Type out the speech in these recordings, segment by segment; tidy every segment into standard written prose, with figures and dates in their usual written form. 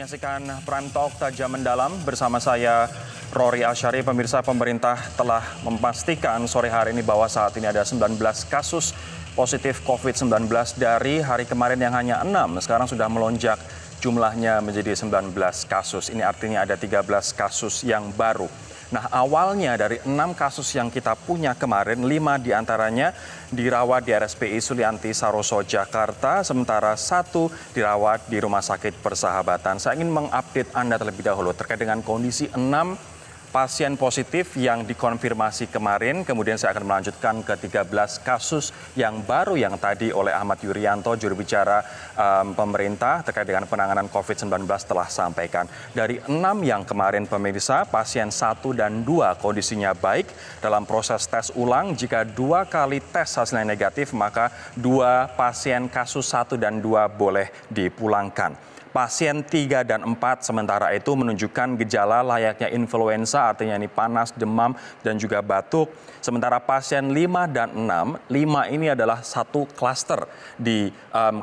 menyaksikan Prime Talk Tajam Mendalam bersama saya Rory Asyari. Pemirsa, pemerintah telah memastikan sore hari ini bahwa saat ini ada 19 kasus positif COVID-19 dari hari kemarin yang hanya 6. Sekarang sudah melonjak jumlahnya menjadi 19 kasus. Ini artinya ada 13 kasus yang baru. Nah, awalnya dari 6 kasus yang kita punya kemarin, 5 diantaranya dirawat di RSPI Sulianti Saroso, Jakarta, sementara 1 dirawat di Rumah Sakit Persahabatan. Saya ingin mengupdate Anda terlebih dahulu terkait dengan kondisi 6 pasien positif yang dikonfirmasi kemarin. Kemudian saya akan melanjutkan ke 13 kasus yang baru yang tadi oleh Ahmad Yuryanto, juru bicara pemerintah terkait dengan penanganan COVID-19 telah sampaikan. Dari 6 yang kemarin pemirsa, pasien 1 dan 2 kondisinya baik dalam proses tes ulang. Jika 2 kali tes hasilnya negatif, maka 2 pasien kasus 1 dan 2 boleh dipulangkan. Pasien 3 dan 4 sementara itu menunjukkan gejala layaknya influenza, artinya ini panas, demam, dan juga batuk. Sementara pasien 5 dan 6, 5 ini adalah satu klaster di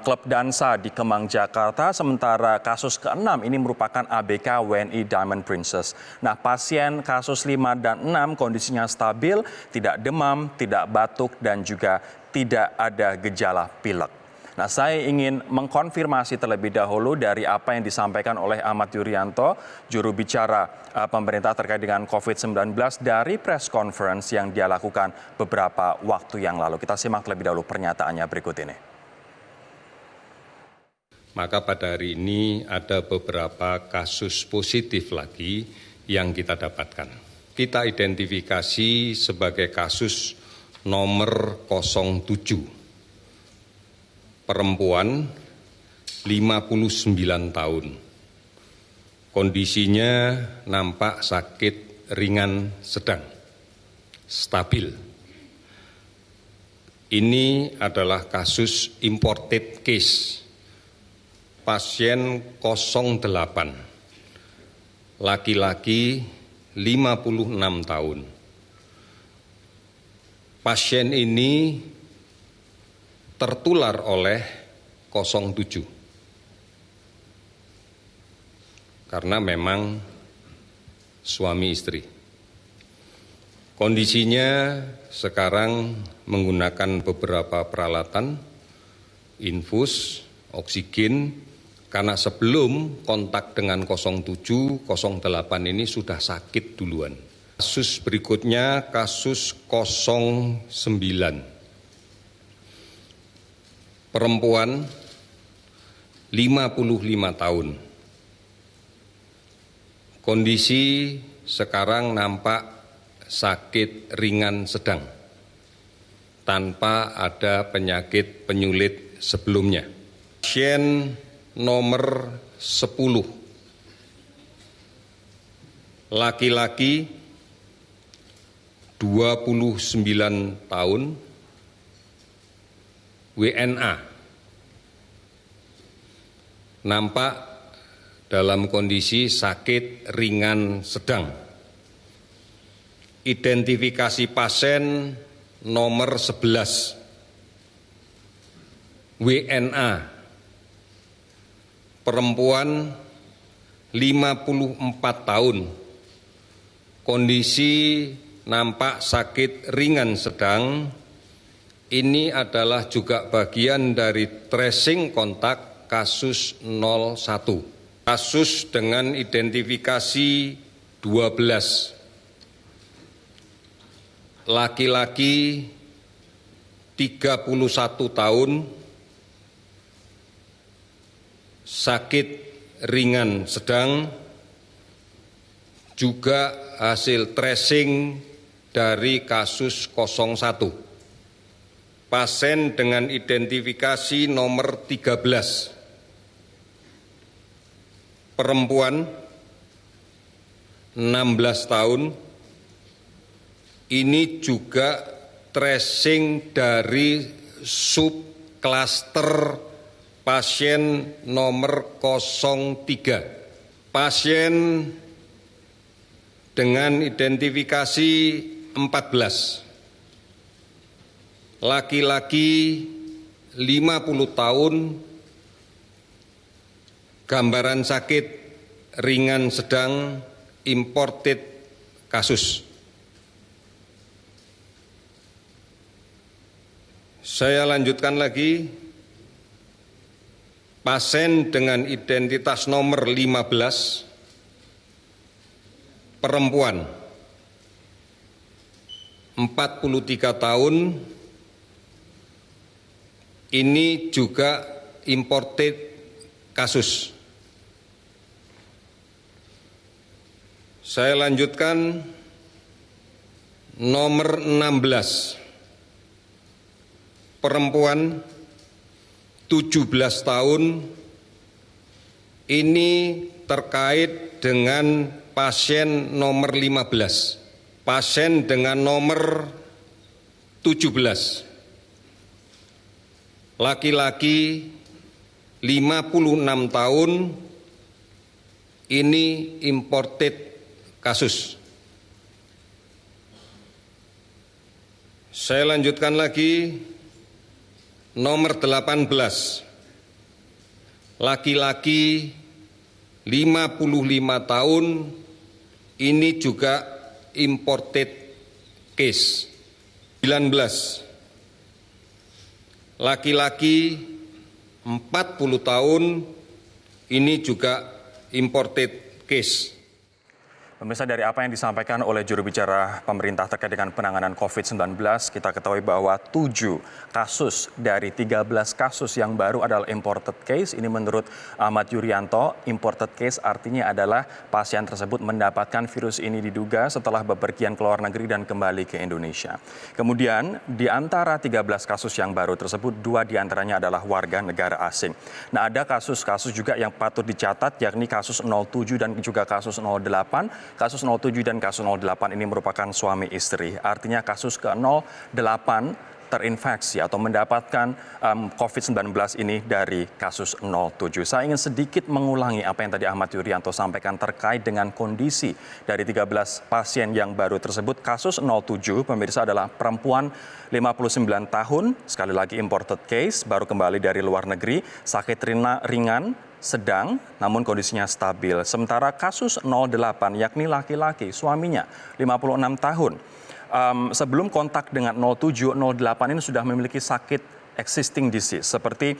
klub dansa di Kemang, Jakarta. Sementara kasus ke-6 ini merupakan ABK WNI Diamond Princess. Nah, pasien kasus 5 dan 6 kondisinya stabil, tidak demam, tidak batuk, dan juga tidak ada gejala pilek. Nah, saya ingin mengkonfirmasi terlebih dahulu dari apa yang disampaikan oleh Ahmad Yuryanto, juru bicara pemerintah terkait dengan COVID-19 dari press conference yang dia lakukan beberapa waktu yang lalu. Kita simak terlebih dahulu pernyataannya berikut ini. Maka pada hari ini ada beberapa kasus positif lagi yang kita dapatkan. Kita identifikasi sebagai kasus nomor 07. Perempuan 59 tahun. Kondisinya nampak sakit ringan sedang, stabil. Ini adalah kasus imported case. Pasien 08, laki-laki 56 tahun. Pasien ini tertular oleh 07 karena memang suami istri. Kondisinya sekarang menggunakan beberapa peralatan, infus, oksigen, karena sebelum kontak dengan 07, 08 ini sudah sakit duluan. Kasus berikutnya kasus 09. Perempuan 55 tahun. Kondisi sekarang nampak sakit ringan sedang tanpa ada penyakit penyulit sebelumnya. Pasien nomor 10. Laki-laki 29 tahun. WNA nampak dalam kondisi sakit ringan sedang. Identifikasi pasien nomor 11, WNA, perempuan 54 tahun, kondisi nampak sakit ringan sedang. Ini adalah juga bagian dari tracing kontak kasus 01. Kasus dengan identifikasi 12. Laki-laki 31 tahun, sakit ringan sedang, juga hasil tracing dari kasus 01. Pasien dengan identifikasi nomor 13, perempuan 16 tahun, ini juga tracing dari subklaster pasien nomor 03. Pasien dengan identifikasi 14. Laki-laki 50 tahun, gambaran sakit ringan sedang imported kasus. Saya lanjutkan lagi, pasien dengan identitas nomor 15, perempuan, 43 tahun, ini juga imported kasus. Saya lanjutkan, nomor 16, perempuan 17 tahun, ini terkait dengan pasien nomor 15, pasien dengan nomor 17, laki-laki 56 tahun, ini imported kasus. Saya lanjutkan lagi, nomor 18, laki-laki 55 tahun, ini juga imported case. 19, laki-laki 40 tahun, ini juga imported case. Pemirsa, dari apa yang disampaikan oleh juru bicara pemerintah terkait dengan penanganan COVID-19, kita ketahui bahwa 7 kasus dari 13 kasus yang baru adalah imported case. Ini menurut Ahmad Yuryanto, imported case artinya adalah pasien tersebut mendapatkan virus ini diduga setelah bepergian ke luar negeri dan kembali ke Indonesia. Kemudian di antara 13 kasus yang baru tersebut, 2 diantaranya adalah warga negara asing. Nah, ada kasus-kasus juga yang patut dicatat, yakni kasus 07 dan juga kasus 08. Kasus 07 dan kasus 08 ini merupakan suami istri. Artinya kasus ke-08 terinfeksi atau mendapatkan COVID-19 ini dari kasus 07. Saya ingin sedikit mengulangi apa yang tadi Ahmad Yuryanto sampaikan terkait dengan kondisi dari 13 pasien yang baru tersebut. Kasus 07, pemirsa, adalah perempuan 59 tahun, sekali lagi imported case, baru kembali dari luar negeri, sakit ringan, sedang, namun kondisinya stabil. Sementara kasus 08, yakni laki-laki, suaminya 56 tahun. Sebelum kontak dengan 07, 08 ini sudah memiliki sakit existing disease seperti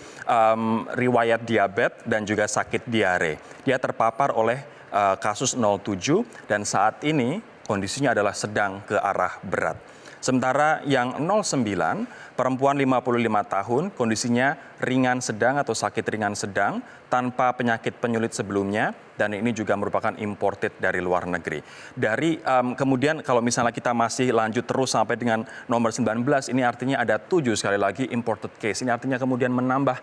riwayat diabetes dan juga sakit diare. Dia terpapar oleh kasus 07 dan saat ini kondisinya adalah sedang ke arah berat. Sementara yang 09, perempuan 55 tahun, kondisinya ringan sedang atau sakit ringan sedang tanpa penyakit penyulit sebelumnya, dan ini juga merupakan imported dari luar negeri. Kemudian kalau misalnya kita masih lanjut terus sampai dengan nomor 19, ini artinya ada 7 sekali lagi imported case. Ini artinya kemudian menambah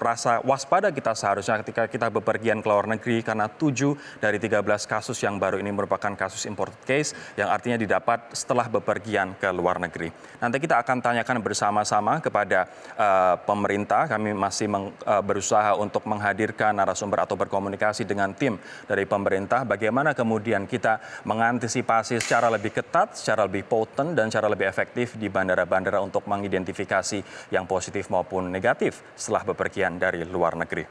rasa waspada kita seharusnya ketika kita bepergian ke luar negeri, karena 7 dari 13 kasus yang baru ini merupakan kasus imported case yang artinya didapat setelah bepergian ke luar negeri. Nanti kita akan tanyakan bersama-sama kepada pemerintah. Kami masih berusaha untuk menghadirkan narasumber atau berkomunikasi dengan tim dari pemerintah, bagaimana kemudian kita mengantisipasi secara lebih ketat, secara lebih potent, dan secara lebih efektif di bandara-bandara untuk mengidentifikasi yang positif maupun negatif setelah bepergian dari luar negeri.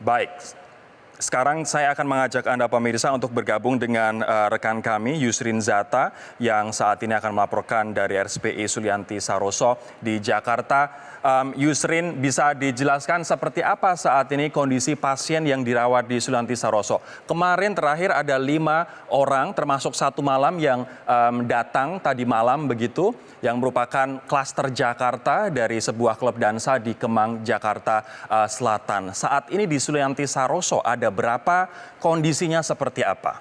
Baik. Sekarang saya akan mengajak Anda pemirsa untuk bergabung dengan rekan kami Yusrin Zata yang saat ini akan melaporkan dari RSPI Sulianti Saroso di Jakarta. Yusrin, bisa dijelaskan seperti apa saat ini kondisi pasien yang dirawat di Sulianti Saroso? Kemarin terakhir ada 5 orang termasuk satu malam yang datang tadi malam begitu, yang merupakan klaster Jakarta dari sebuah klub dansa di Kemang, Jakarta Selatan. Saat ini di Sulianti Saroso ada berapa, kondisinya seperti apa?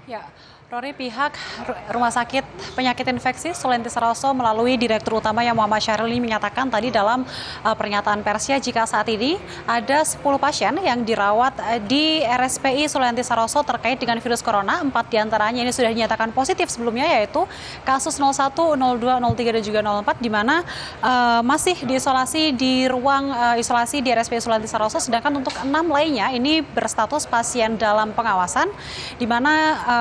Ya, Rory, pihak Rumah Sakit Penyakit Infeksi Sulianti Saroso melalui Direktur Utamanya Muhammad Syahril ini menyatakan tadi dalam pernyataan persnya jika saat ini ada 10 pasien yang dirawat di RSPI Sulianti Saroso terkait dengan virus corona. 4 diantaranya ini sudah dinyatakan positif sebelumnya, yaitu kasus 01, 02, 03 dan juga 04, di mana masih diisolasi di ruang isolasi di RSPI Sulianti Saroso, sedangkan untuk 6 lainnya ini berstatus pasien dalam pengawasan, di mana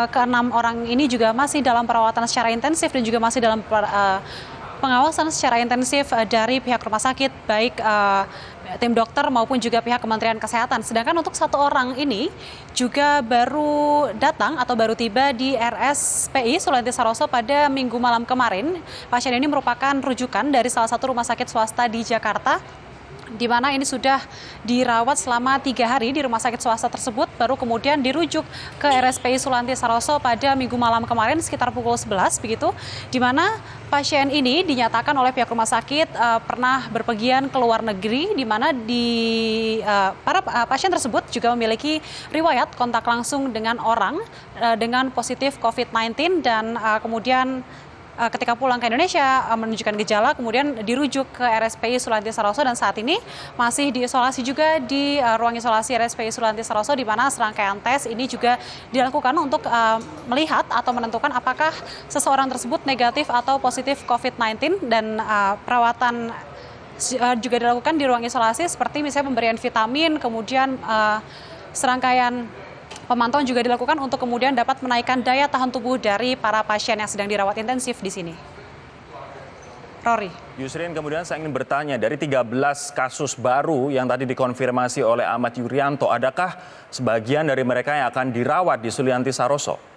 ke-6 orang ini juga masih dalam perawatan secara intensif dan juga masih dalam pengawasan secara intensif dari pihak rumah sakit, baik tim dokter maupun juga pihak Kementerian Kesehatan. Sedangkan untuk satu orang ini juga baru datang atau baru tiba di RSPI Sulianti Saroso pada Minggu malam kemarin. Pasien ini merupakan rujukan dari salah satu rumah sakit swasta di Jakarta, di mana ini sudah dirawat selama 3 hari di rumah sakit swasta tersebut, baru kemudian dirujuk ke RSPI Sulianti Saroso pada Minggu malam kemarin sekitar pukul 11 begitu, di mana pasien ini dinyatakan oleh pihak rumah sakit pernah berpergian ke luar negeri, di mana para pasien tersebut juga memiliki riwayat kontak langsung dengan orang dengan positif COVID-19 dan kemudian ketika pulang ke Indonesia menunjukkan gejala, kemudian dirujuk ke RSPI Sulianti Saroso dan saat ini masih diisolasi juga di ruang isolasi RSPI Sulianti Saroso, di mana serangkaian tes ini juga dilakukan untuk melihat atau menentukan apakah seseorang tersebut negatif atau positif COVID-19 dan perawatan juga dilakukan di ruang isolasi seperti misalnya pemberian vitamin, kemudian serangkaian pemantauan juga dilakukan untuk kemudian dapat menaikkan daya tahan tubuh dari para pasien yang sedang dirawat intensif di sini. Rory. Yusrin, kemudian saya ingin bertanya, dari 13 kasus baru yang tadi dikonfirmasi oleh Ahmad Yuryanto, adakah sebagian dari mereka yang akan dirawat di Sulianti Saroso?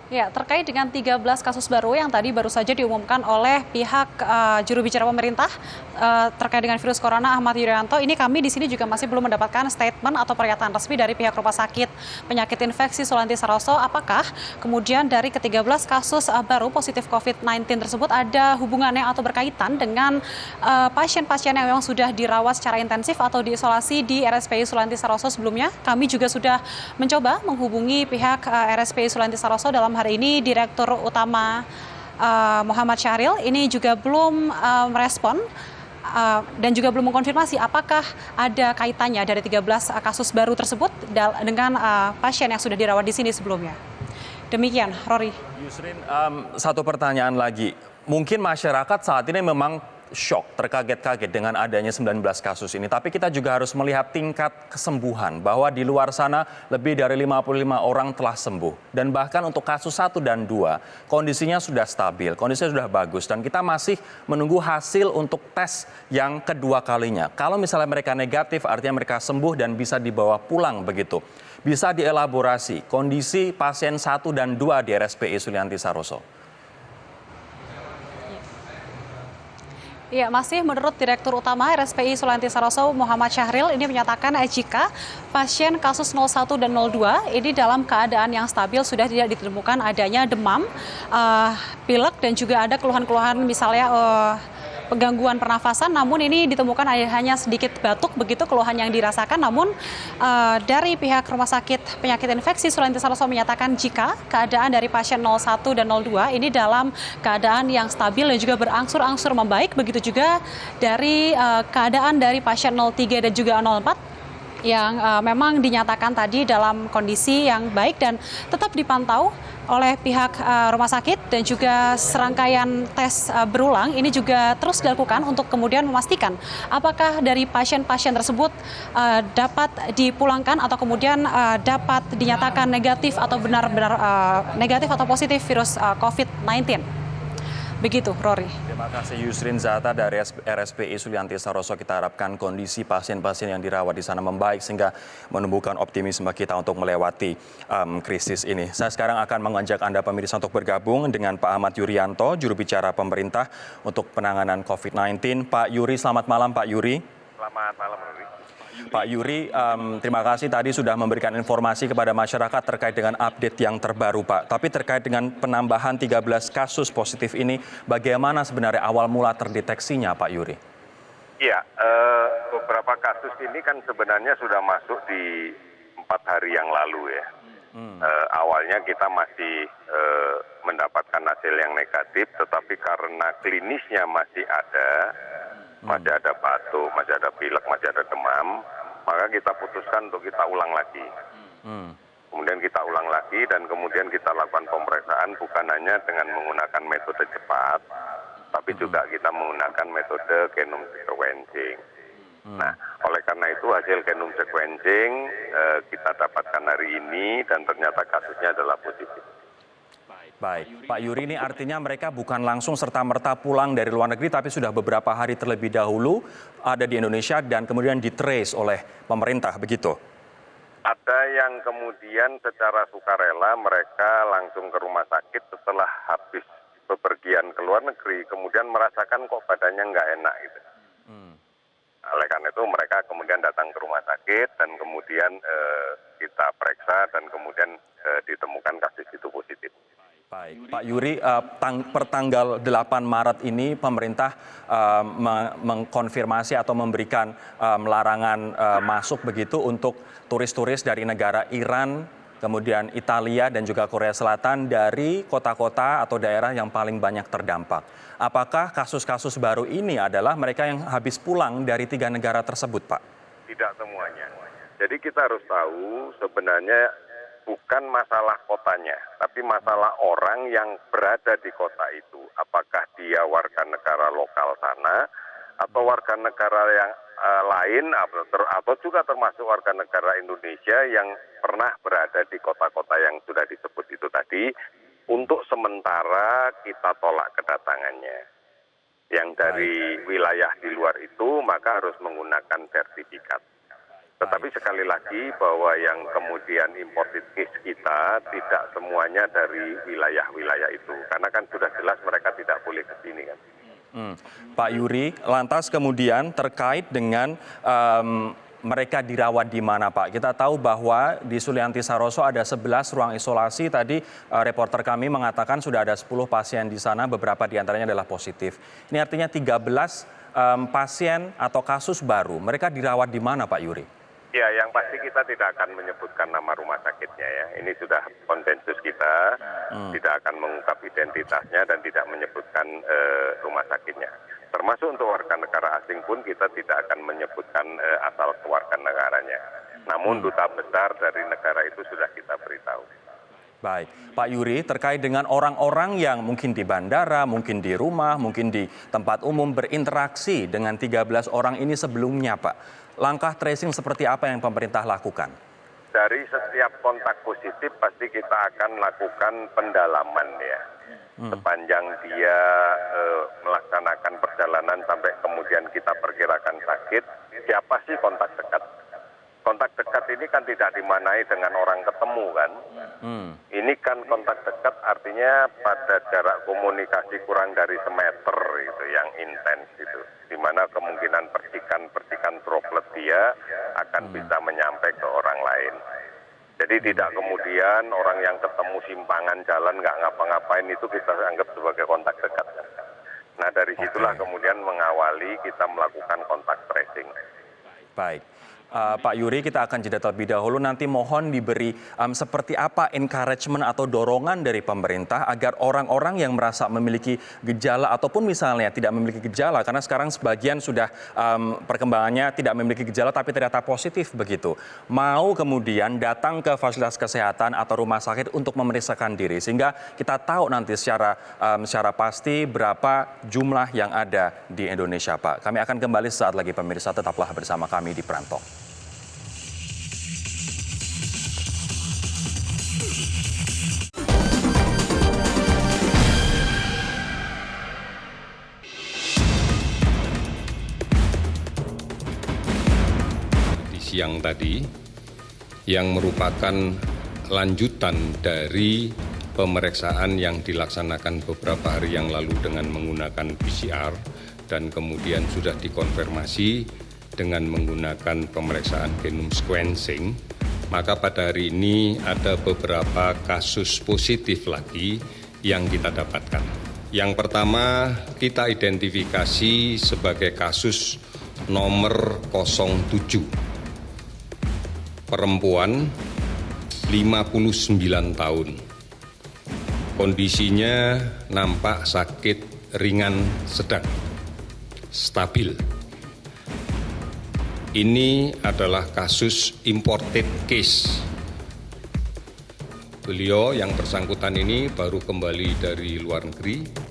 Ya, terkait dengan 13 kasus baru yang tadi baru saja diumumkan oleh pihak juru bicara pemerintah terkait dengan virus corona Ahmad Yuryanto, ini kami di sini juga masih belum mendapatkan statement atau pernyataan resmi dari pihak rumah sakit penyakit infeksi Sulianti Saroso apakah kemudian dari ke-13 kasus baru positif COVID-19 tersebut ada hubungannya atau berkaitan dengan pasien-pasien yang memang sudah dirawat secara intensif atau diisolasi di RSPI Sulianti Saroso sebelumnya. Kami juga sudah mencoba menghubungi pihak RSPI Sulianti Saroso. Dalam hari ini Direktur Utama Muhammad Syahril ini juga belum merespon dan juga belum mengkonfirmasi apakah ada kaitannya dari 13 kasus baru tersebut dengan pasien yang sudah dirawat di sini sebelumnya. Demikian, Rory. Yusrin, satu pertanyaan lagi. Mungkin masyarakat saat ini memang shock, terkaget-kaget dengan adanya 19 kasus ini. Tapi kita juga harus melihat tingkat kesembuhan, bahwa di luar sana lebih dari 55 orang telah sembuh. Dan bahkan untuk kasus 1 dan 2, kondisinya sudah stabil, kondisinya sudah bagus. Dan kita masih menunggu hasil untuk tes yang kedua kalinya. Kalau misalnya mereka negatif, artinya mereka sembuh dan bisa dibawa pulang begitu. Bisa dielaborasi kondisi pasien 1 dan 2 di RSPI Sulianti Saroso. Ya, masih menurut Direktur Utama RSPI Sulianti Saroso Muhammad Syahril ini menyatakan jika pasien kasus 01 dan 02 ini dalam keadaan yang stabil, sudah tidak ditemukan adanya demam, pilek dan juga ada keluhan-keluhan misalnya penggangguan pernafasan, namun ini ditemukan hanya sedikit batuk begitu keluhan yang dirasakan. Namun dari pihak Rumah Sakit Penyakit Infeksi Sulianti Saroso menyatakan jika keadaan dari pasien 01 dan 02 ini dalam keadaan yang stabil dan juga berangsur-angsur membaik, begitu juga dari keadaan dari pasien 03 dan juga 04 yang memang dinyatakan tadi dalam kondisi yang baik dan tetap dipantau oleh pihak rumah sakit, dan juga serangkaian tes berulang ini juga terus dilakukan untuk kemudian memastikan apakah dari pasien-pasien tersebut dapat dipulangkan atau kemudian dapat dinyatakan negatif atau benar-benar negatif atau positif virus COVID-19. Begitu, Rory. Terima kasih Yusrin Zata dari RSPI Sulianti Saroso. Kita harapkan kondisi pasien-pasien yang dirawat di sana membaik sehingga menumbuhkan optimisme kita untuk melewati krisis ini. Saya sekarang akan mengajak Anda pemirsa untuk bergabung dengan Pak Ahmad Yuryanto, juru bicara pemerintah untuk penanganan COVID-19. Pak Yuri, selamat malam Pak Yuri. Selamat malam, Rory. Pak Yuri, terima kasih tadi sudah memberikan informasi kepada masyarakat terkait dengan update yang terbaru, Pak. Tapi terkait dengan penambahan 13 kasus positif ini, bagaimana sebenarnya awal mula terdeteksinya, Pak Yuri? Iya, beberapa kasus ini kan sebenarnya sudah masuk di 4 hari yang lalu ya. Awalnya kita masih mendapatkan hasil yang negatif, tetapi karena klinisnya masih ada batuk, masih ada pilek, masih ada demam, maka kita putuskan untuk kita ulang lagi. Kemudian kita ulang lagi dan kemudian kita lakukan pemeriksaan bukan hanya dengan menggunakan metode cepat, tapi juga kita menggunakan metode genome sequencing. Nah, oleh karena itu hasil genome sequencing kita dapatkan hari ini dan ternyata kasusnya adalah positif. Baik, Pak Yuri, ini artinya mereka bukan langsung serta-merta pulang dari luar negeri, tapi sudah beberapa hari terlebih dahulu ada di Indonesia dan kemudian di-trace oleh pemerintah, begitu? Ada yang kemudian secara sukarela mereka langsung ke rumah sakit setelah habis bepergian ke luar negeri, kemudian merasakan kok badannya nggak enak gitu. Oleh karena itu mereka kemudian datang ke rumah sakit dan kemudian kita periksa dan kemudian ditemukan kasus itu positif. Baik, Pak Yuri, per tanggal 8 Maret ini pemerintah mengkonfirmasi atau memberikan larangan masuk begitu untuk turis-turis dari negara Iran, kemudian Italia dan juga Korea Selatan dari kota-kota atau daerah yang paling banyak terdampak. Apakah kasus-kasus baru ini adalah mereka yang habis pulang dari 3 negara tersebut, Pak? Tidak semuanya. Jadi kita harus tahu sebenarnya bukan masalah kotanya, tapi masalah orang yang berada di kota itu. Apakah dia warga negara lokal sana, atau warga negara yang lain, atau juga termasuk warga negara Indonesia yang pernah berada di kota-kota yang sudah disebut itu tadi, untuk sementara kita tolak kedatangannya. Yang dari wilayah di luar itu, maka harus menggunakan sertifikat. Tetapi sekali lagi bahwa yang kemudian imported case kita tidak semuanya dari wilayah-wilayah itu. Karena kan sudah jelas mereka tidak boleh ke sini kan. Pak Yuri, lantas kemudian terkait dengan mereka dirawat di mana, Pak? Kita tahu bahwa di Sulianti Saroso ada 11 ruang isolasi. Tadi reporter kami mengatakan sudah ada 10 pasien di sana, beberapa di antaranya adalah positif. Ini artinya 13 pasien atau kasus baru. Mereka dirawat di mana, Pak Yuri? Ya, yang pasti kita tidak akan menyebutkan nama rumah sakitnya ya. Ini sudah konsensus kita, tidak akan mengungkap identitasnya dan tidak menyebutkan rumah sakitnya. Termasuk untuk warga negara asing pun kita tidak akan menyebutkan asal kewarganegaranya. Namun duta besar dari negara itu sudah kita beritahu. Baik, Pak Yuri, terkait dengan orang-orang yang mungkin di bandara, mungkin di rumah, mungkin di tempat umum berinteraksi dengan 13 orang ini sebelumnya, Pak. Langkah tracing seperti apa yang pemerintah lakukan? Dari setiap kontak positif pasti kita akan lakukan pendalaman ya. Sepanjang dia melaksanakan perjalanan sampai kemudian kita perkirakan sakit, siapa sih kontak dekat? Kontak dekat ini kan tidak dimanai dengan orang ketemu kan. Ini kan kontak dekat artinya pada jarak komunikasi kurang dari semeter itu yang intens itu. Di mana kemungkinan percikan droplet dia akan bisa menyampai ke orang lain. Jadi tidak kemudian orang yang ketemu simpangan jalan nggak ngapa-ngapain itu kita anggap sebagai kontak dekat. Nah dari situlah kemudian mengawali kita melakukan kontak tracing. Baik. Pak Yuri, kita akan jeda terlebih dahulu. Nanti mohon diberi seperti apa encouragement atau dorongan dari pemerintah agar orang-orang yang merasa memiliki gejala ataupun misalnya tidak memiliki gejala, karena sekarang sebagian sudah perkembangannya tidak memiliki gejala tapi ternyata positif begitu, mau kemudian datang ke fasilitas kesehatan atau rumah sakit untuk memeriksakan diri sehingga kita tahu nanti secara pasti berapa jumlah yang ada di Indonesia, Pak. Kami akan kembali saat lagi, pemirsa, tetaplah bersama kami di Prantong. Siang tadi yang merupakan lanjutan dari pemeriksaan yang dilaksanakan beberapa hari yang lalu dengan menggunakan PCR dan kemudian sudah dikonfirmasi dengan menggunakan pemeriksaan genome sequencing, maka pada hari ini ada beberapa kasus positif lagi yang kita dapatkan. Yang pertama kita identifikasi sebagai kasus nomor 07. Perempuan 59 tahun. Kondisinya nampak sakit ringan sedang, stabil. Ini adalah kasus imported case. Beliau yang bersangkutan ini baru kembali dari luar negeri.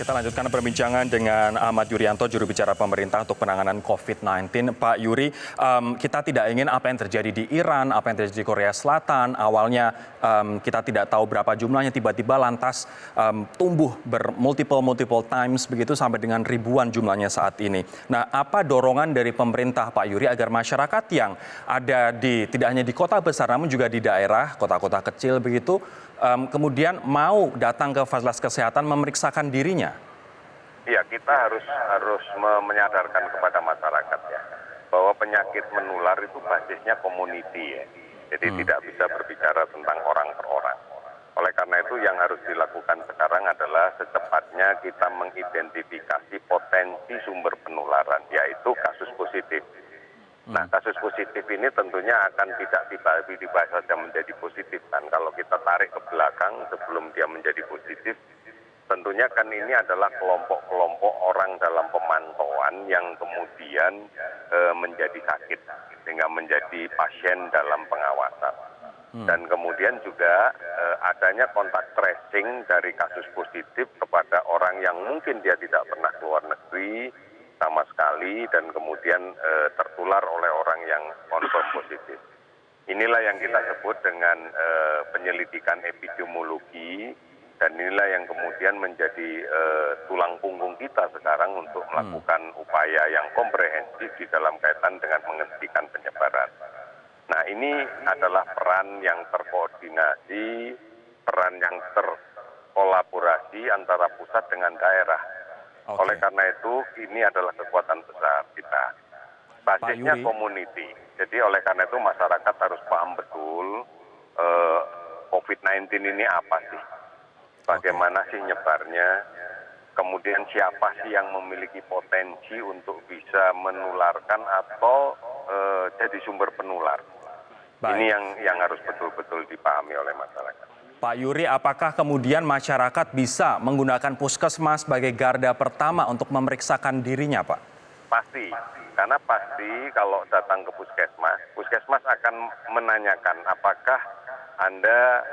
Kita lanjutkan perbincangan dengan Ahmad Yuryanto, juru bicara pemerintah untuk penanganan COVID-19. Pak Yuri, kita tidak ingin apa yang terjadi di Iran, apa yang terjadi di Korea Selatan. Awalnya kita tidak tahu berapa jumlahnya, tiba-tiba lantas tumbuh multiple times begitu sampai dengan ribuan jumlahnya saat ini. Nah, apa dorongan dari pemerintah Pak Yuri agar masyarakat yang ada tidak hanya di kota besar namun juga di daerah, kota-kota kecil begitu, kemudian mau datang ke fasilitas kesehatan memeriksakan dirinya? Ya, kita harus menyadarkan kepada masyarakat ya, bahwa penyakit menular itu basisnya community ya. Jadi tidak bisa berbicara tentang orang per orang. Oleh karena itu yang harus dilakukan sekarang adalah secepatnya kita mengidentifikasi potensi sumber penularan, yaitu kasus positif. Nah, kasus positif ini tentunya akan tidak dibahas saja menjadi positif kan. Kalau kita tarik ke belakang sebelum dia menjadi positif, tentunya kan ini adalah kelompok-kelompok orang dalam pemantauan yang kemudian menjadi sakit sehingga menjadi pasien dalam pengawasan. Dan kemudian juga adanya kontak tracing dari kasus positif kepada orang yang mungkin dia tidak pernah keluar negeri sama sekali dan kemudian tertular oleh orang yang confirm positif. Inilah yang kita sebut dengan penyelidikan epidemiologi dan inilah yang kemudian menjadi tulang punggung kita sekarang untuk melakukan upaya yang komprehensif di dalam kaitan dengan menghentikan penyebaran. Nah, ini adalah peran yang terkoordinasi, peran yang terkolaborasi antara pusat dengan daerah. Oke. Oleh karena itu, ini adalah kekuatan besar kita. Basisnya community. Jadi oleh karena itu masyarakat harus paham betul COVID-19 ini apa sih? Bagaimana sih nyebarnya? Kemudian siapa sih yang memiliki potensi untuk bisa menularkan atau jadi sumber penular? Baik. Ini yang harus betul-betul dipahami oleh masyarakat. Pak Yuri, apakah kemudian masyarakat bisa menggunakan puskesmas sebagai garda pertama untuk memeriksakan dirinya, Pak? Pasti, karena pasti kalau datang ke puskesmas akan menanyakan apakah Anda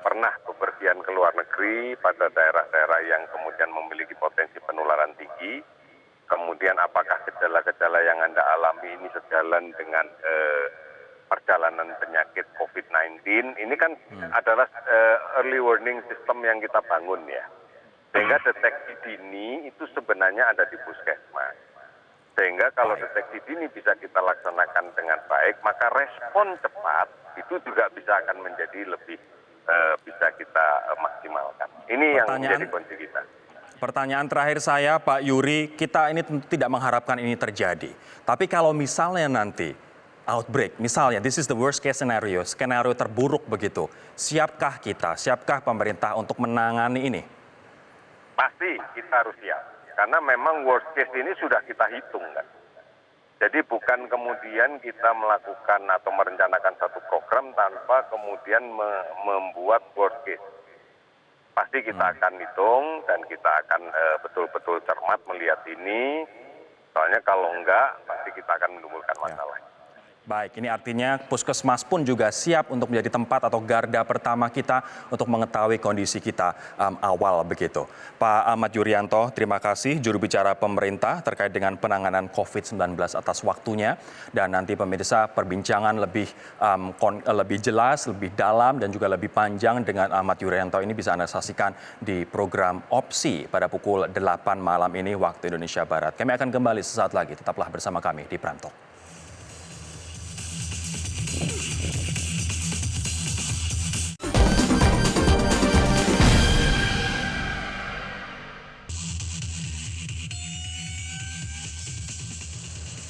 pernah bepergian ke luar negeri pada daerah-daerah yang kemudian memiliki potensi penularan tinggi, kemudian apakah gejala-gejala yang Anda alami ini sejalan dengan perjalanan penyakit COVID-19, ini kan adalah early warning system yang kita bangun ya. Sehingga deteksi dini itu sebenarnya ada di puskesmas. Sehingga kalau deteksi dini bisa kita laksanakan dengan baik, maka respon cepat itu juga bisa akan menjadi lebih bisa kita maksimalkan. Ini yang menjadi kunci kita. Pertanyaan terakhir saya, Pak Yuri, kita ini tentu tidak mengharapkan ini terjadi. Tapi kalau misalnya nanti outbreak, misalnya this is the worst case scenario, skenario terburuk begitu. Siapkah kita, siapkah pemerintah untuk menangani ini? Pasti kita harus siap. Karena memang worst case ini sudah kita hitung kan. Jadi bukan kemudian kita melakukan atau merencanakan satu program tanpa kemudian membuat worst case. Pasti kita akan hitung dan kita akan betul-betul cermat melihat ini. Soalnya kalau enggak, pasti kita akan menimbulkan masalah. Baik, ini artinya puskesmas pun juga siap untuk menjadi tempat atau garda pertama kita untuk mengetahui kondisi kita awal begitu. Pak Ahmad Yuryanto, terima kasih juru bicara pemerintah terkait dengan penanganan COVID-19 atas waktunya. Dan nanti pemirsa perbincangan lebih jelas, lebih dalam dan juga lebih panjang dengan Ahmad Yuryanto ini bisa Anda saksikan di program Opsi pada pukul 8 malam ini waktu Indonesia Barat. Kami akan kembali sesaat lagi, tetaplah bersama kami di Prime Talk.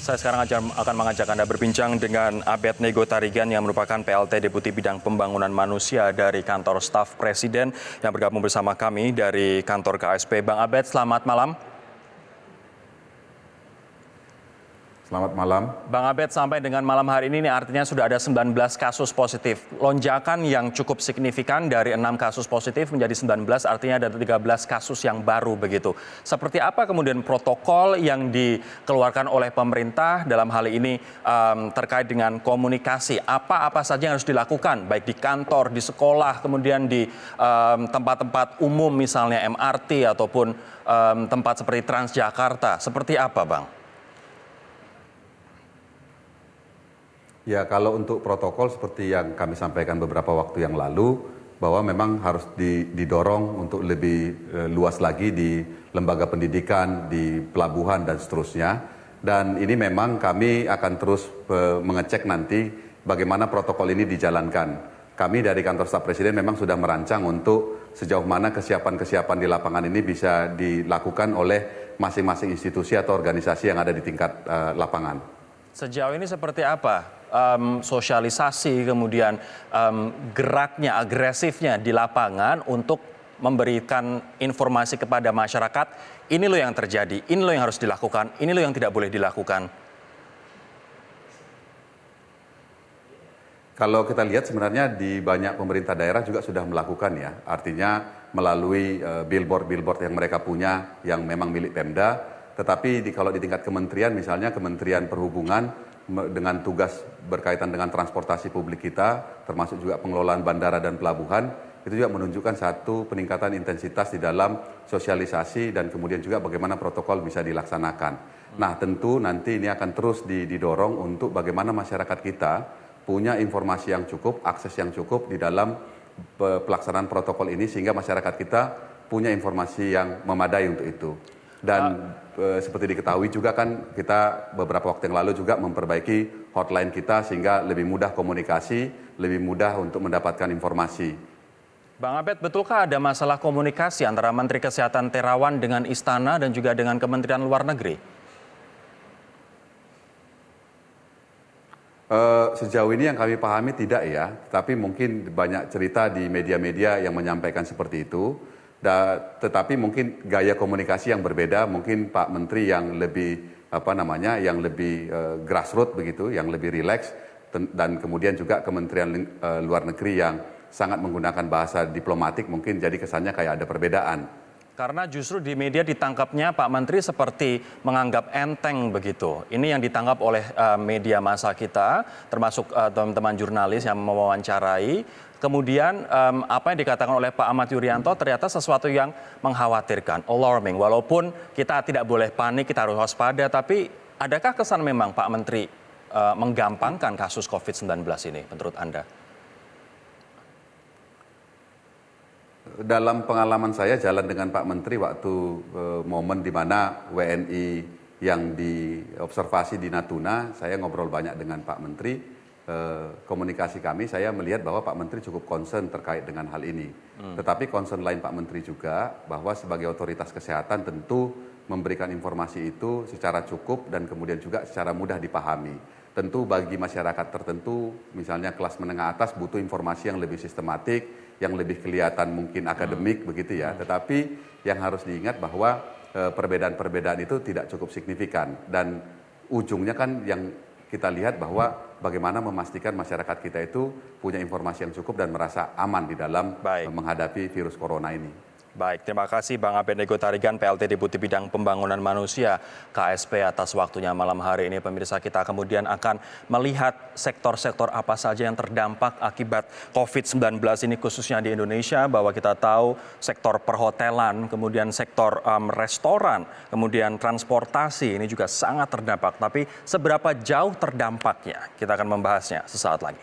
Saya sekarang akan mengajak Anda berbincang dengan Abednego Tarigan yang merupakan PLT Deputi Bidang Pembangunan Manusia dari Kantor Staf Presiden yang bergabung bersama kami dari Kantor KSP. Bang Abed, selamat malam. Selamat malam. Bang Abed, sampai dengan malam hari ini artinya sudah ada 19 kasus positif. Lonjakan yang cukup signifikan dari 6 kasus positif menjadi 19, artinya ada 13 kasus yang baru begitu. Seperti apa kemudian protokol yang dikeluarkan oleh pemerintah dalam hal ini terkait dengan komunikasi? Apa saja yang harus dilakukan, baik di kantor, di sekolah, kemudian di tempat-tempat umum misalnya MRT ataupun tempat seperti Transjakarta. Seperti apa, Bang? Ya, kalau untuk protokol seperti yang kami sampaikan beberapa waktu yang lalu, bahwa memang harus didorong untuk lebih luas lagi di lembaga pendidikan, di pelabuhan dan seterusnya. Dan ini memang kami akan terus mengecek nanti bagaimana protokol ini dijalankan. Kami dari kantor staf presiden memang sudah merancang untuk sejauh mana kesiapan-kesiapan di lapangan ini bisa dilakukan oleh masing-masing institusi atau organisasi yang ada di tingkat lapangan. Sejauh ini seperti apa sosialisasi kemudian geraknya, agresifnya di lapangan untuk memberikan informasi kepada masyarakat, ini loh yang terjadi, ini loh yang harus dilakukan, ini loh yang tidak boleh dilakukan. Kalau kita lihat sebenarnya di banyak pemerintah daerah juga sudah melakukan ya, artinya melalui billboard yang mereka punya yang memang milik Pemda, tetapi kalau di tingkat kementerian misalnya Kementerian Perhubungan dengan tugas berkaitan dengan transportasi publik kita, termasuk juga pengelolaan bandara dan pelabuhan, itu juga menunjukkan satu peningkatan intensitas di dalam sosialisasi dan kemudian juga bagaimana protokol bisa dilaksanakan. Nah tentu nanti ini akan terus didorong untuk bagaimana masyarakat kita punya informasi yang cukup, akses yang cukup di dalam pelaksanaan protokol ini sehingga masyarakat kita punya informasi yang memadai untuk itu. Dan seperti diketahui juga kan kita beberapa waktu yang lalu juga memperbaiki hotline kita sehingga lebih mudah komunikasi, lebih mudah untuk mendapatkan informasi. Bang Abed, betulkah ada masalah komunikasi antara Menteri Kesehatan Terawan dengan Istana dan juga dengan Kementerian Luar Negeri? Sejauh ini yang kami pahami tidak ya, tapi mungkin banyak cerita di media-media yang menyampaikan seperti itu. Tetapi mungkin gaya komunikasi yang berbeda, mungkin Pak Menteri yang lebih yang lebih grassroots begitu, yang lebih rileks, dan kemudian juga Kementerian Luar Negeri yang sangat menggunakan bahasa diplomatik, mungkin jadi kesannya kayak ada perbedaan. Karena justru di media ditangkapnya Pak Menteri seperti menganggap enteng begitu. Ini yang ditangkap oleh media massa kita, termasuk teman-teman jurnalis yang mewawancarai. Kemudian apa yang dikatakan oleh Pak Ahmad Yuryanto ternyata sesuatu yang mengkhawatirkan, alarming. Walaupun kita tidak boleh panik, kita harus waspada, tapi adakah kesan memang Pak Menteri menggampangkan kasus COVID-19 ini menurut Anda? Dalam pengalaman saya jalan dengan Pak Menteri waktu momen di mana WNI yang diobservasi di Natuna, saya ngobrol banyak dengan Pak Menteri. Komunikasi kami, saya melihat bahwa Pak Menteri cukup concern terkait dengan hal ini. Tetapi concern lain Pak Menteri juga bahwa sebagai otoritas kesehatan tentu memberikan informasi itu secara cukup dan kemudian juga secara mudah dipahami. Tentu bagi masyarakat tertentu, misalnya kelas menengah atas butuh informasi yang lebih sistematik, yang lebih kelihatan mungkin akademik begitu ya. Tetapi yang harus diingat bahwa perbedaan-perbedaan itu tidak cukup signifikan. Dan ujungnya kan yang kita lihat bahwa bagaimana memastikan masyarakat kita itu punya informasi yang cukup dan merasa aman di dalam menghadapi virus corona ini. Baik, terima kasih Bang Abed Nego Tarigan, PLT Deputi Bidang Pembangunan Manusia KSP atas waktunya malam hari ini. Pemirsa, kita kemudian akan melihat sektor-sektor apa saja yang terdampak akibat COVID-19 ini khususnya di Indonesia, bahwa kita tahu sektor perhotelan, kemudian sektor restoran, kemudian transportasi ini juga sangat terdampak. Tapi seberapa jauh terdampaknya? Kita akan membahasnya sesaat lagi.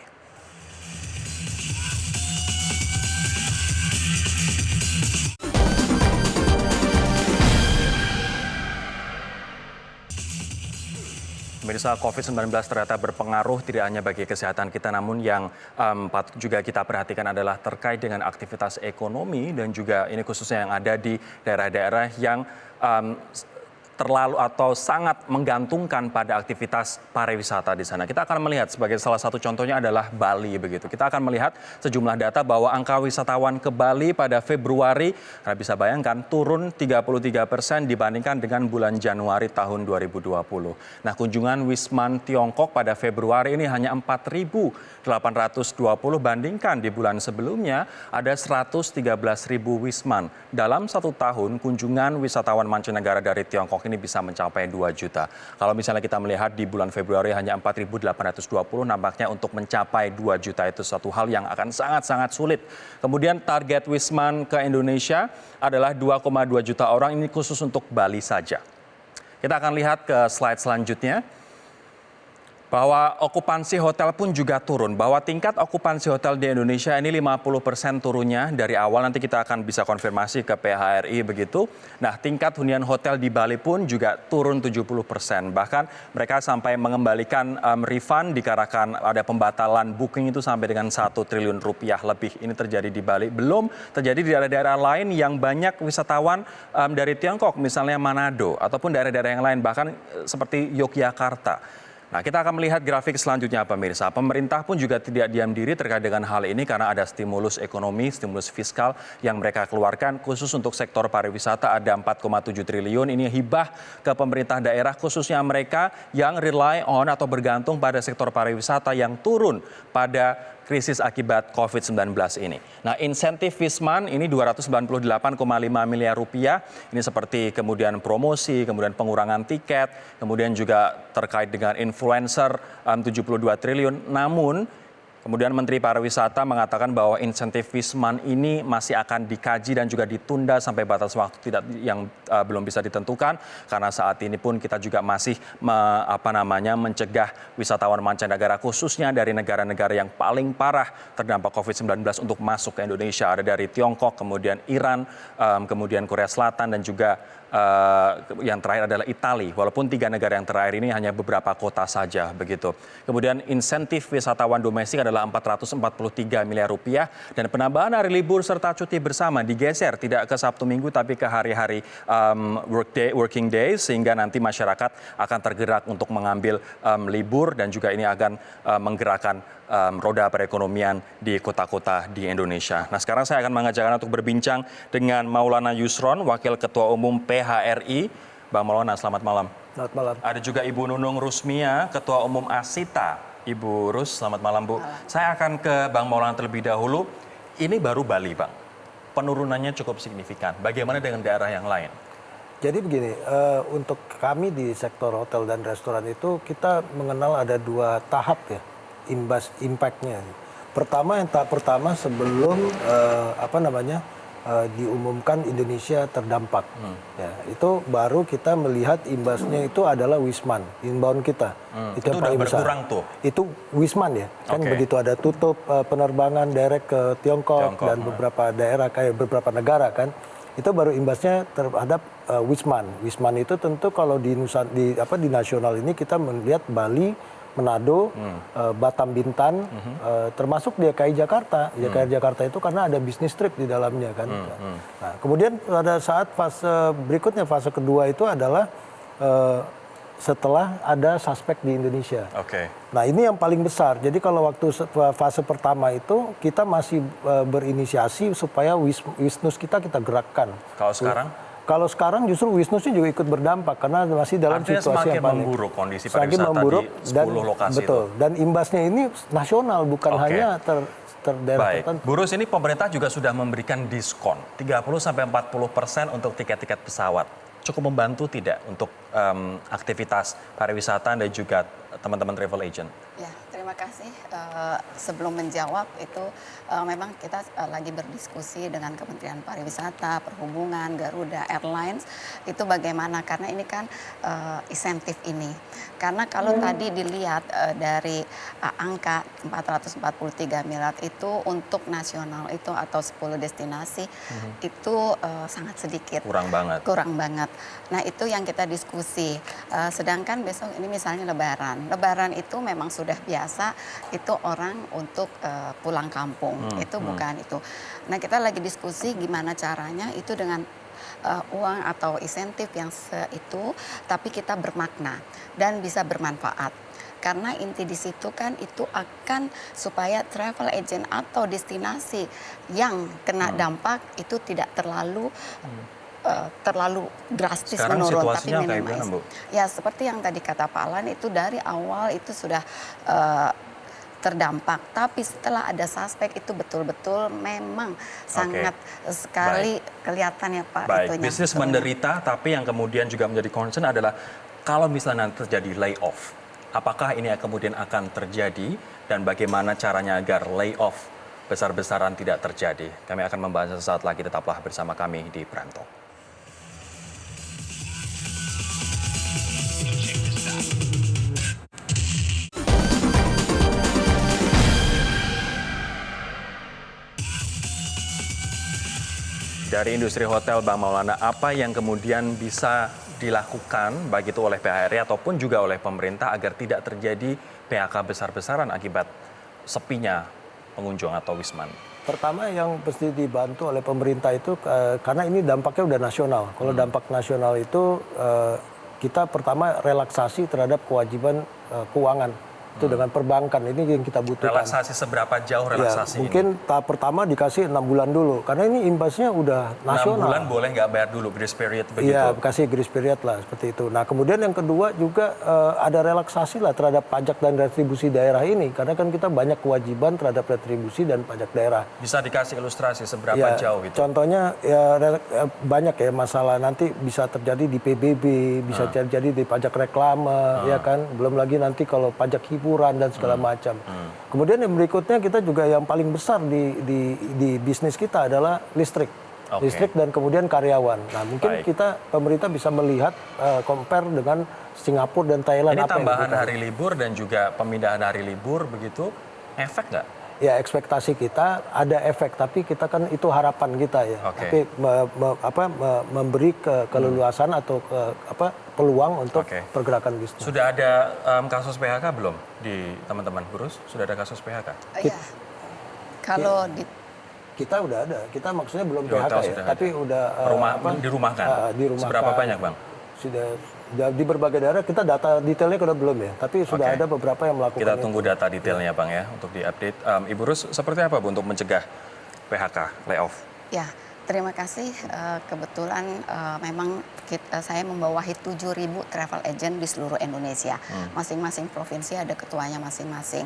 Pemirsa, COVID-19 ternyata berpengaruh tidak hanya bagi kesehatan kita, namun yang patut juga kita perhatikan adalah terkait dengan aktivitas ekonomi dan juga ini khususnya yang ada di daerah-daerah yang terlalu atau sangat menggantungkan pada aktivitas pariwisata di sana. Kita akan melihat sebagai salah satu contohnya adalah Bali begitu. Kita akan melihat sejumlah data bahwa angka wisatawan ke Bali pada Februari, Anda bisa bayangkan turun 33% dibandingkan dengan bulan Januari tahun 2020. Nah, kunjungan Wisman Tiongkok pada Februari ini hanya 4.820 bandingkan di bulan sebelumnya ada 113.000 Wisman. Dalam satu tahun kunjungan wisatawan mancanegara dari Tiongkok ini bisa mencapai 2 juta. Kalau misalnya kita melihat di bulan Februari hanya 4.820, nampaknya untuk mencapai 2 juta itu satu hal yang akan sangat-sangat sulit. Kemudian target Wisman ke Indonesia adalah 2,2 juta orang, ini khusus untuk Bali saja. Kita akan lihat ke slide selanjutnya. Bahwa okupansi hotel pun juga turun, bahwa tingkat okupansi hotel di Indonesia ini 50% turunnya dari awal, nanti kita akan bisa konfirmasi ke PHRI begitu. Nah, tingkat hunian hotel di Bali pun juga turun 70%, bahkan mereka sampai mengembalikan refund dikarenakan ada pembatalan booking itu sampai dengan 1 triliun rupiah lebih. Ini terjadi di Bali, belum terjadi di daerah-daerah lain yang banyak wisatawan dari Tiongkok, misalnya Manado ataupun daerah-daerah yang lain, bahkan seperti Yogyakarta. Nah, kita akan melihat grafik selanjutnya pemirsa. Pemerintah pun juga tidak diam diri terkait dengan hal ini karena ada stimulus ekonomi, stimulus fiskal yang mereka keluarkan khusus untuk sektor pariwisata ada 4,7 triliun. Ini hibah ke pemerintah daerah khususnya mereka yang rely on atau bergantung pada sektor pariwisata yang turun pada krisis akibat COVID-19 ini. Nah, insentif Wisman ini 298,5 miliar rupiah. Ini seperti kemudian promosi, kemudian pengurangan tiket, kemudian juga terkait dengan influencer 72 triliun. Namun kemudian Menteri Pariwisata mengatakan bahwa insentif Wisman ini masih akan dikaji dan juga ditunda sampai batas waktu yang belum bisa ditentukan karena saat ini pun kita juga masih mencegah wisatawan mancanegara khususnya dari negara-negara yang paling parah terdampak COVID-19 untuk masuk ke Indonesia. Ada dari Tiongkok, kemudian Iran, kemudian Korea Selatan dan juga yang terakhir adalah Italia. Walaupun 3 negara yang terakhir ini hanya beberapa kota saja begitu. Kemudian insentif wisatawan domestik adalah 443 miliar rupiah dan penambahan hari libur serta cuti bersama digeser tidak ke Sabtu Minggu tapi ke hari-hari working days sehingga nanti masyarakat akan tergerak untuk mengambil libur dan juga ini akan menggerakkan roda perekonomian di kota-kota di Indonesia. Nah, sekarang saya akan mengajak Anda untuk berbincang dengan Maulana Yusron, Wakil Ketua Umum PHRI. Bang Maulana, selamat malam. Selamat malam. Ada juga Ibu Nunung Rusmia, Ketua Umum Asita. Ibu Rus, selamat malam Bu. Saya akan ke Bang Maulana terlebih dahulu. Ini baru Bali, Bang. Penurunannya cukup signifikan. Bagaimana dengan daerah yang lain? Jadi begini, untuk kami di sektor hotel dan restoran itu kita mengenal ada 2 tahap ya. Impact-nya. Pertama, yang tahap pertama sebelum diumumkan Indonesia terdampak. Ya, itu baru kita melihat imbasnya itu adalah Wisman, inbound kita. Itu udah berkurang tuh? Itu Wisman ya. Kan begitu ada tutup penerbangan direct ke Tiongkok dan beberapa daerah kayak beberapa negara kan. Itu baru imbasnya terhadap Wisman. Wisman itu tentu kalau di nasional ini kita melihat Bali, Manado, Batam Bintan, termasuk DKI Jakarta. DKI Jakarta itu karena ada bisnis trip di dalamnya kan. Nah, kemudian pada saat fase berikutnya, fase kedua itu adalah setelah ada suspek di Indonesia. Nah, ini yang paling besar. Jadi kalau waktu fase pertama itu kita masih berinisiasi supaya Wisnus kita gerakkan. Kalau sekarang? Kalau sekarang justru Wisnusnya juga ikut berdampak karena masih dalam situasi yang paling memburuk kondisi pariwisata di 10 lokasi betul. Dan imbasnya ini nasional bukan hanya daerah tertentu. Bu Rus, ini pemerintah juga sudah memberikan diskon 30-40% untuk tiket-tiket pesawat. Cukup membantu tidak untuk aktivitas pariwisata dan juga teman-teman travel agent? Ya, terima kasih. Sebelum menjawab itu memang kita lagi berdiskusi dengan Kementerian Pariwisata, Perhubungan, Garuda Airlines itu bagaimana karena ini kan insentif ini. Karena kalau tadi dilihat dari angka 443 miliar itu untuk nasional itu atau 10 destinasi itu sangat sedikit. Kurang banget. Kurang banget. Nah, itu yang kita diskusi. Sedangkan besok ini misalnya Lebaran. Lebaran itu memang sudah biasa itu orang untuk pulang kampung. Itu bukan itu. Nah, kita lagi diskusi gimana caranya itu dengan uang atau insentif yang itu, tapi kita bermakna dan bisa bermanfaat. Karena inti di situ kan itu akan supaya travel agent atau destinasi yang kena dampak itu tidak terlalu drastis sekarang menurun, tapi situasinya kayak minimize. gimana, Bu? Ya seperti yang tadi kata Pak Alan, itu dari awal itu sudah terdampak, tapi setelah ada suspek itu betul-betul memang sangat sekali kelihatan ya Pak. Baik, itunya. bisnis menderita, tapi yang kemudian juga menjadi concern adalah kalau misalnya nanti terjadi layoff, apakah ini kemudian akan terjadi dan bagaimana caranya agar layoff besar-besaran tidak terjadi? Kami akan membahasnya sesaat lagi, tetaplah bersama kami di Prime Talk. Dari industri hotel, Bang Maulana, apa yang kemudian bisa dilakukan baik itu oleh PHRI ataupun juga oleh pemerintah agar tidak terjadi PHK besar-besaran akibat sepinya pengunjung atau wisman? Pertama yang mesti dibantu oleh pemerintah itu karena ini dampaknya udah nasional. Kalau dampak nasional itu kita pertama relaksasi terhadap kewajiban keuangan. Itu dengan perbankan, ini yang kita butuhkan. Relaksasi seberapa jauh relaksasi ya, mungkin tahap pertama dikasih 6 bulan dulu, karena ini imbasnya udah nasional. 6 bulan boleh nggak bayar dulu, grace period begitu? Iya, kasih grace period lah, seperti itu. Nah, kemudian yang kedua juga ada relaksasi lah terhadap pajak dan retribusi daerah ini, karena kan kita banyak kewajiban terhadap retribusi dan pajak daerah. Bisa dikasih ilustrasi seberapa Ya, jauh gitu? contohnya ya banyak ya masalah, nanti bisa terjadi di PBB, bisa terjadi di pajak reklame, ya kan. Belum lagi nanti kalau pajak hiburan dan segala macam. Kemudian yang berikutnya kita juga yang paling besar di bisnis kita adalah listrik. Listrik dan kemudian karyawan. Nah, mungkin kita pemerintah bisa melihat compare dengan Singapura dan Thailand. Ini tambahan hari libur dan juga pemindahan hari libur begitu, efek nggak? Ya, ekspektasi kita ada efek, tapi kita kan itu harapan kita ya. Tapi memberi keleluasan atau peluang untuk pergerakan bisnis. Sudah ada kasus PHK belum di teman-teman Burus? Sudah ada kasus PHK? Iya. Kalau kita udah ada, kita maksudnya belum di PHK ya, tapi udah dirumahkan. dirumahkan. Seberapa banyak, Bang? Sudah di berbagai daerah, kita data detailnya sudah belum ya, tapi sudah ada beberapa yang melakukan. Kita tunggu data detailnya Bang ya untuk diupdate. Ibu Rus, seperti apa Bu untuk mencegah PHK, layoff? Ya, terima kasih. Kebetulan memang saya membawahi 7.000 travel agent di seluruh Indonesia. Masing-masing provinsi ada ketuanya masing-masing.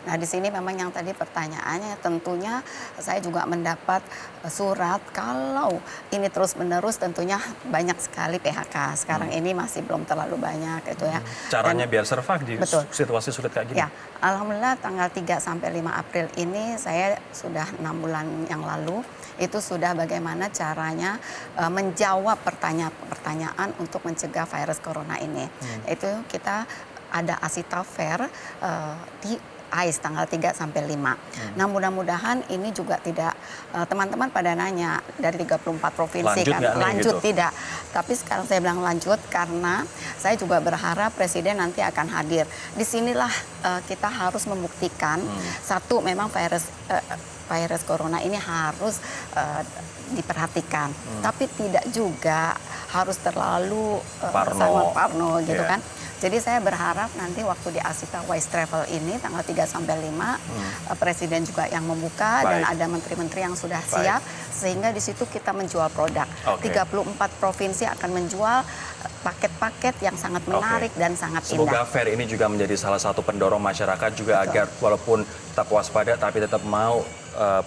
Nah, di sini memang yang tadi pertanyaannya, tentunya saya juga mendapat surat kalau ini terus-menerus tentunya banyak sekali PHK. Sekarang ini masih belum terlalu banyak gitu ya. Caranya biar survive di situasi sulit kayak gini? Ya, alhamdulillah tanggal 3 sampai 5 April ini saya sudah 6 bulan yang lalu itu sudah bagaimana caranya menjawab pertanyaan untuk mencegah virus corona ini. Itu kita ada Asita Fair di AIS tanggal 3 sampai 5. Nah, mudah-mudahan ini juga tidak teman-teman pada nanya dari 34 provinsi lanjut kan. Lanjut gitu? Tidak. Tapi sekarang saya bilang lanjut karena saya juga berharap Presiden nanti akan hadir. Disinilah kita harus membuktikan satu memang virus corona ini harus diperhatikan, tapi tidak juga harus terlalu sangat parno gitu kan. Jadi saya berharap nanti waktu di Asita Wise Travel ini tanggal 3 sampai 5 Presiden juga yang membuka dan ada menteri-menteri yang sudah siap sehingga di situ kita menjual produk. 34 provinsi akan menjual paket-paket yang sangat menarik dan sangat indah. Semoga fair ini juga menjadi salah satu pendorong masyarakat juga agar walaupun tetap waspada tapi tetap mau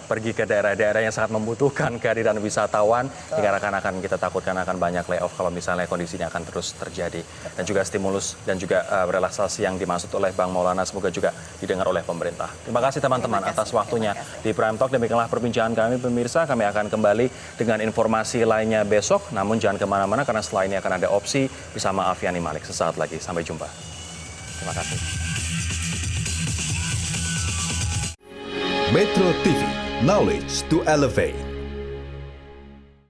pergi ke daerah-daerah yang sangat membutuhkan kehadiran wisatawan, dikarenakan akan kita takutkan akan banyak layoff kalau misalnya kondisinya akan terus terjadi. Dan juga stimulus dan juga relaksasi yang dimaksud oleh Bang Maulana semoga juga didengar oleh pemerintah. Terima kasih teman-teman atas waktunya di Prime Talk. Demikianlah perbincangan kami pemirsa. Kami akan kembali dengan informasi lainnya besok. Namun jangan kemana-mana karena setelah ini akan ada opsi bersama Afiani Malik. Sesaat lagi. Sampai jumpa. Terima kasih. Metro TV, knowledge to elevate.